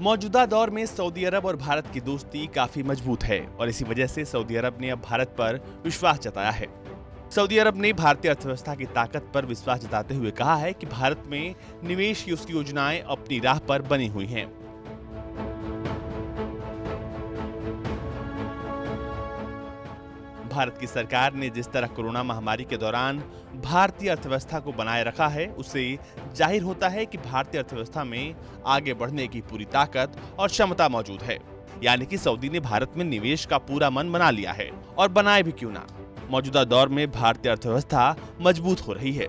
मौजूदा दौर में सऊदी अरब और भारत की दोस्ती काफी मजबूत है और इसी वजह से सऊदी अरब ने अब भारत पर विश्वास जताया है। सऊदी अरब ने भारतीय अर्थव्यवस्था की ताकत पर विश्वास जताते हुए कहा है कि भारत में निवेश की उसकी योजनाएं अपनी राह पर बनी हुई हैं। भारत की सरकार ने जिस तरह कोरोना महामारी के दौरान भारतीय अर्थव्यवस्था को बनाए रखा है, उससे जाहिर होता है कि भारतीय अर्थव्यवस्था में आगे बढ़ने की पूरी ताकत और क्षमता मौजूद है। यानी कि सऊदी ने भारत में निवेश का पूरा मन बना लिया है, और बनाए भी क्यों ना। मौजूदा दौर में भारतीय अर्थव्यवस्था मजबूत हो रही है।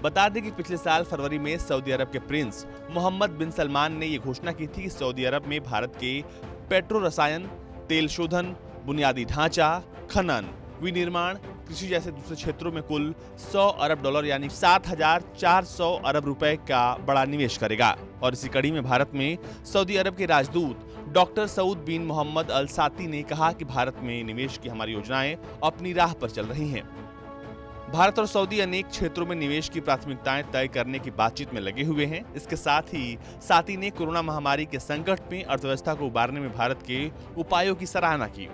बता दें कि पिछले साल फरवरी में सऊदी अरब के प्रिंस मोहम्मद बिन सलमान ने यह घोषणा की थी कि सऊदी अरब में भारत के पेट्रो रसायन, तेल शोधन, बुनियादी ढांचा, खनन, विनिर्माण, कृषि जैसे दूसरे क्षेत्रों में कुल 100 अरब डॉलर यानी 7,400 अरब रुपए का बड़ा निवेश करेगा। और इसी कड़ी में भारत में सऊदी अरब के राजदूत डॉक्टर सऊद बिन मोहम्मद अल साती ने कहा कि भारत में निवेश की हमारी योजनाएं अपनी राह पर चल रही हैं। भारत और सऊदी अनेक क्षेत्रों में निवेश की प्राथमिकताएं तय करने की बातचीत में लगे हुए हैं। इसके साथ ही साथी ने कोरोना महामारी के संकट में अर्थव्यवस्था को उबारने में भारत के उपायों की सराहना की।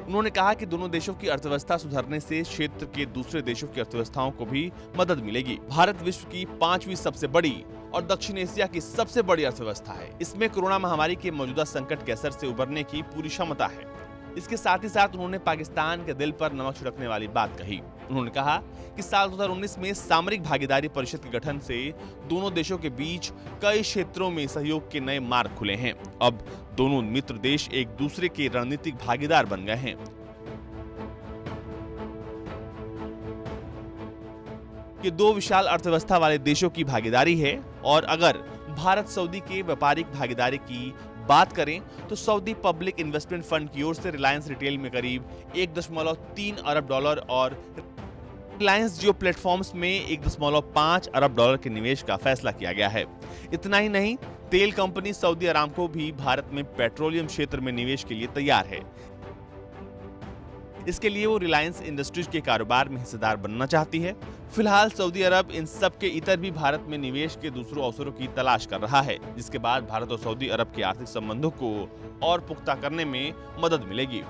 उन्होंने कहा कि दोनों देशों की अर्थव्यवस्था सुधरने से क्षेत्र के दूसरे देशों की अर्थव्यवस्थाओं को भी मदद मिलेगी। भारत विश्व की 5वीं सबसे बड़ी और दक्षिण एशिया की सबसे बड़ी अर्थव्यवस्था है। इसमें कोरोना महामारी के मौजूदा संकट के असर से उबरने की पूरी क्षमता है। इसके साथ ही साथ उन्होंने पाकिस्तान के दिल पर नमक छिड़कने वाली बात कही। उन्होंने कहा कि साल 2019 में सामरिक भागीदारी परिषद के गठन से दोनों देशों के बीच कई क्षेत्रों में सहयोग के नए मार्ग खुले हैं। अब दोनों मित्र देश एक दूसरे के रणनीतिक भागीदार बन गए हैं। ये दो विशाल अर्थव्यवस्था वाले देशों की भागीदारी है, और अगर भारत सऊदी के व्यापारिक भागीदारी की बात करें तो सऊदी पब्लिक इन्वेस्टमेंट फंड की ओर से रिलायंस रिटेल में करीब 1.3 अरब डॉलर और रिलायंस जियो प्लेटफॉर्म्स में 1.5 अरब डॉलर के निवेश का फैसला किया गया है। इतना ही नहीं, तेल कंपनी सऊदी अरामको भी भारत में पेट्रोलियम क्षेत्र में निवेश के लिए तैयार है। इसके लिए वो रिलायंस इंडस्ट्रीज के कारोबार में हिस्सेदार बनना चाहती है। फिलहाल सऊदी अरब इन सब के इतर भी भारत में निवेश के दूसरों अवसरों की तलाश कर रहा है, जिसके बाद भारत और सऊदी अरब के आर्थिक संबंधों को और पुख्ता करने में मदद मिलेगी।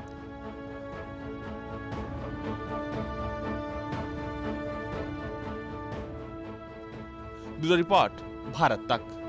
ब्यूरो रिपोर्ट, भारत तक।